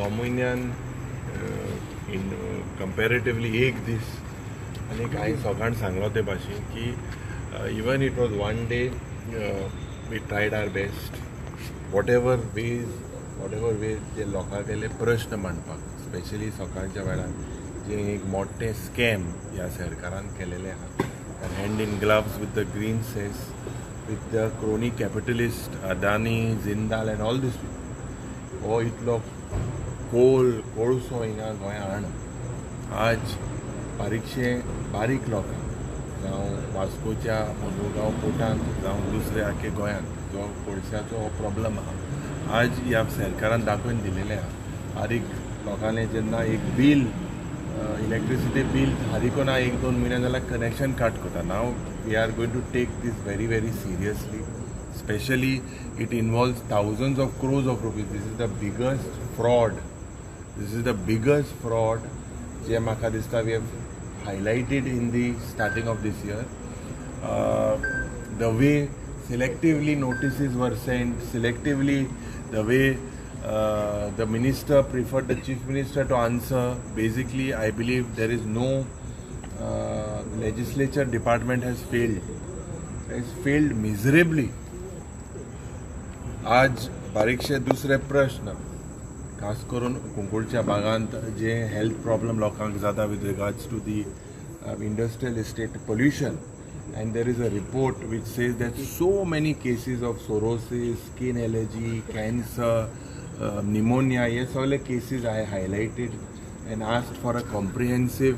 म्हयन्यान इन कंपेरेटिवली एक दीस आनी कांय सकाळ सांगलो ते भाशेन की even it was one day we tried our best whatever ways जे लोकांगेले प्रश्न मांडपाक स्पेशली सकाळच्या वेळार जे एक मोठे स्कॅम ह्या सरकारान केलेले आहा hand in gloves with the green cess with the crony capitalist Adani Jindal and all these people हो इतलो कोळसो हिंगा गोंया हाडून आज बारीक लोकांक जावं वास्कोच्या मुरगांव पोर्टांत जावं दुसऱ्या आख्खे गोंयांत जो कोळशाचो हो प्रॉब्लम आहा आज ह्या सरकारान दाखोवन दिलेले आहा बारीक लोकांनी जेन्ना एक बील इलेक्ट्रिसिटी बील हारिको ना एक दोन म्हयने जाल्यार कनेक्शन कट करता now we are going to take this very very seriously specially it involves thousands of crores of rupees this is the biggest fraud जे म्हाका दिसता we have highlighted in the starting of this year. The way selectively notices were sent, selectively the way the minister preferred the chief minister to answer. Basically, I believe there is no legislature department has failed miserably. आज बारीकशे दुसरे प्रश्न खास करून कुंकळच्या भागांत जे health problem लोकांक जाता with regards to the industrial estate pollution and there is a report which says that so many cases of psoriasis skin allergy cancer pneumonia हे सगळे cases I highlighted and asked for a comprehensive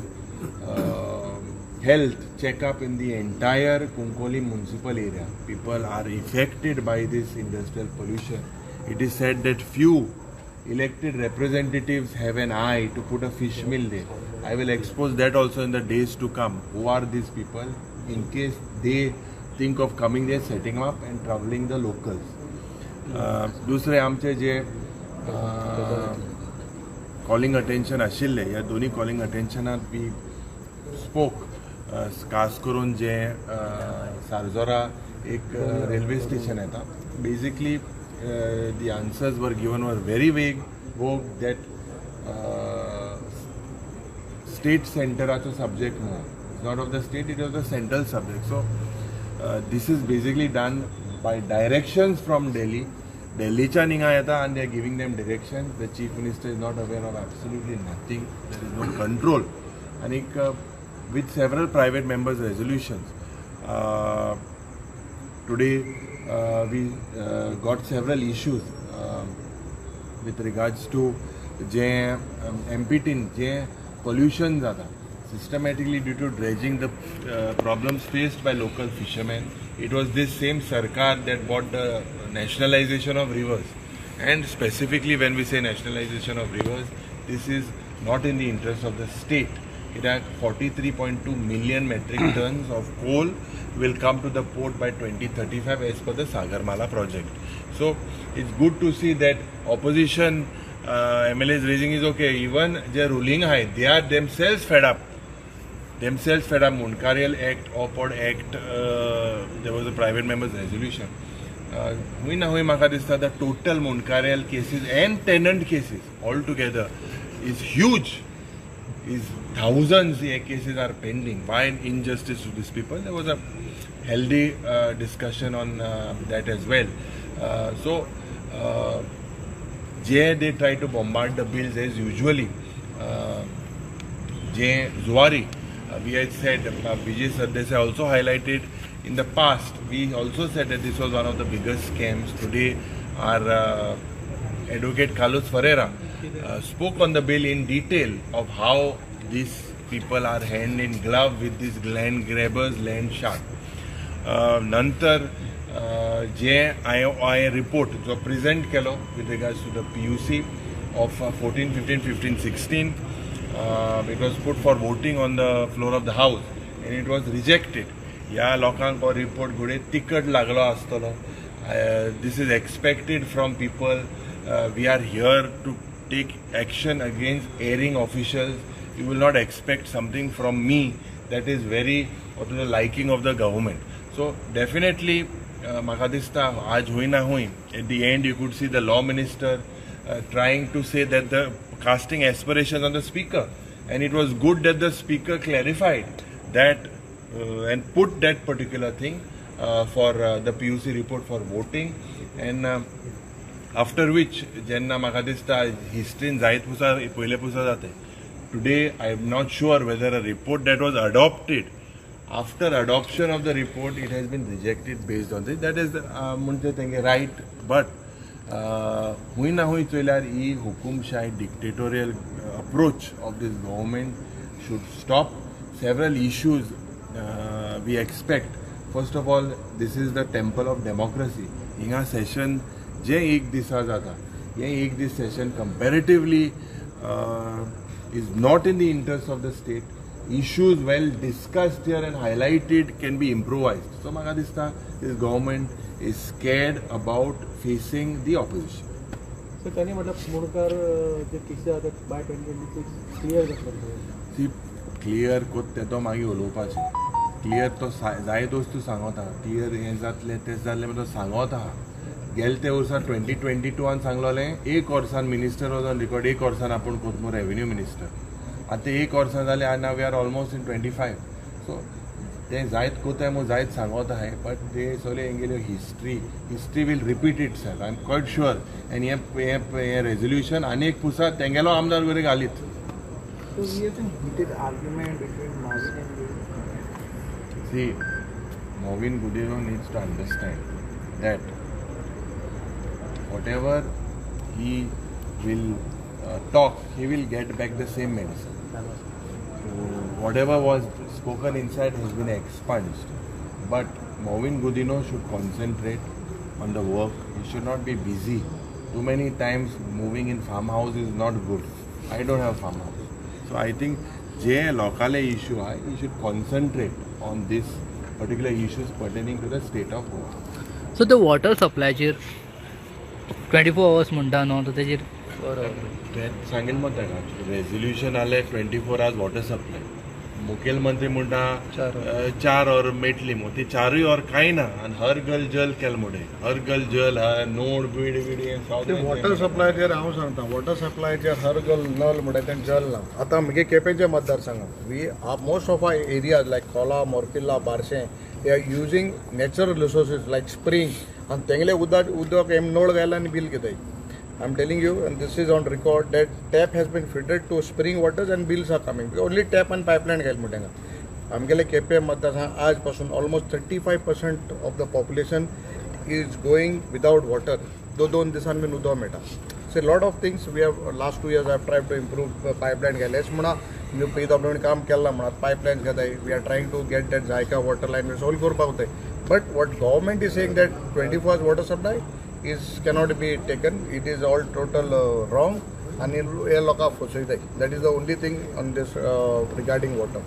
health checkup in the entire Kunkoli municipal area. People are affected by this industrial pollution. It is said that few elected representatives have an eye to put a fish mill there. I will expose that also in the days to come. Who are these people? In case they think of coming there, setting up and troubling the locals. दुसरे आमचे जे calling attention आशिल्ले ह्या दोन्ही calling attentionात we spoke. खास करून जे सारजोरा एक railway station येता basically the answers were given were very vague that state centeracho subject no, it's not of the state, it was the central subject. So this is basically done by directions from Delhi cha ninga yeta and they are giving them directions. The chief minister is not aware of absolutely nothing. There is no control and with several private members resolutions today we got several issues with regards to je MPT je pollution zada systematically due to dredging the problems faced by local fishermen. It was this same sarkar that brought the nationalization of rivers, and specifically when we say nationalization of rivers, this is not in the interest of the state. It has 43.2 million metric tons of coal will come to the port by 2035 as per the Sagarmala project. So it's good to see that opposition MLAs raising is okay. Even they are ruling high. They are themselves fed up. Munkarial Act, OPOD Act, there was a private member's resolution. Maka dista the total Munkarial cases and tenant cases altogether is huge. Is thousands of cases are pending. Why injustice to these people? There was a healthy discussion on that as well. So they try to bombard the bills as usually. Zuari, we had said, Vijay Sardesai also highlighted in the past. We also said that this was one of the biggest scams. Today, our advocate Carlos Ferreira spoke on the bill in detail of how these people are hand in glove with these land grabbers, land shark. Nantar I report जो present Kelo with regards to the PUC of 14, 15, 15, 16. It was put for voting on the floor of the house and it was rejected. या लोकांक हो report Ghude तिकट लागलो आसतलो. This is expected from people. We are here to take action against erring officials. You will not expect something from me that is very to the liking of the government. So definitely Makadista, aaj hui na hui. At the end, you could see the law minister trying to say that the casting aspirations on the speaker, and it was good that the speaker clarified that and put that particular thing for the PUC report for voting, and after which jenna म्हाका दिसता हिस्ट्रीन जायत पुसा पयले पुसा जाते. Today I am not sure whether a report that was adopted, after adoption of the report, it has been rejected based on this. That is म्हणजे तेंगे right, but हुई ना हुई चोयल्यार ही हुकुमशाही dictatorial approach of this government should stop. Several issues we expect. First of all, this is the temple of democracy. हिंगा session जे एक दिसा जाता, ये एक this session comparatively is not in the interest of the state. Issues well discussed here and highlighted can be improvised. So म्हाका दिसता this government is scared about facing the opposition. So त्यांनी म्हटलं मुणकार जे केसी जातात बाय 2026 क्लियर जातलो. ती clear कोत ते तो मागीर उलोवपाचें. क्लियर तो जाय दोस्त सांगोता. क्लियर हें जातलें तें जातलें म्हणून तो सांगोता. गेल ते वर्सा 2022 सांगलोलें एक वर्सान मिनिस्टर वॉज ऑन रिकॉर्ड, एक वर्सान आपूण कोतमूर रेव्हेन्यू मिनिस्टर. आतां एक वर्सां जालें आनी नाव वी आर ऑलमोस्ट इन 25. सो ते जायत कोताय मू जायत सांगोत आहाय, बट ते सगळे हेंगेल्यो history will repeat itself. I am quite sure. And हें रेजोल्युशन आनी एक पुसा तेंगेलो आमदार बरें घालीत. So we have a heated argument between Marvin and you. See, Marvin Gudino needs to understand that whatever he will talk, he will get back the same medicine. So whatever was spoken inside has been expunged. But Marvin Gudino should concentrate on the work. He should not be busy. Too many times moving in farmhouse is not good. I don't have farmhouse. So I think J local issue आहे, he should concentrate on this particular issues pertaining to the state of Goa. So the water supply 24 hours म्हणटा न्हू, तर तेजेर सांगेन मग ताका resolution आले 24 hours water supply. मुखेलमंत्री म्हणटा 4 और मेटली मग ती 4 और कांय ना. आनी हर गल जल केल मोडे हर गल जल नोड बीड वॉटर सप्लायचेर हांव सांगता. वॉटर सप्लायचेर हर गल नल म्हणटा तें जल ना. आतां म्हगे केपेंचे मतदारसंघात we most of our areas like Khola, Morpilla, Barshem they are using natural resources like spring, आनी तेंगले उदक हें नळ घायला आनी बील घेताय. I'm telling you, and this is on record, that tap has been fitted to spring waters and bills are coming. Only tap and pipeline घायल मुटेंगा. आमगेले केपें मतदारसंघ आज पासून almost 35% of the population is going without water. दोन दिसान been उदक मेळटा. So a lot of things we have last 2 years I have tried to improve pipeline घायलेच म्हणा न्यू PWD काम केला म्हणा pipelines घेताय. We are trying to get that Jaika water line solve करपाक जाय. But what government is saying that 24 hours water supply cannot be taken. It is all total wrong, and that is the only thing on this regarding water.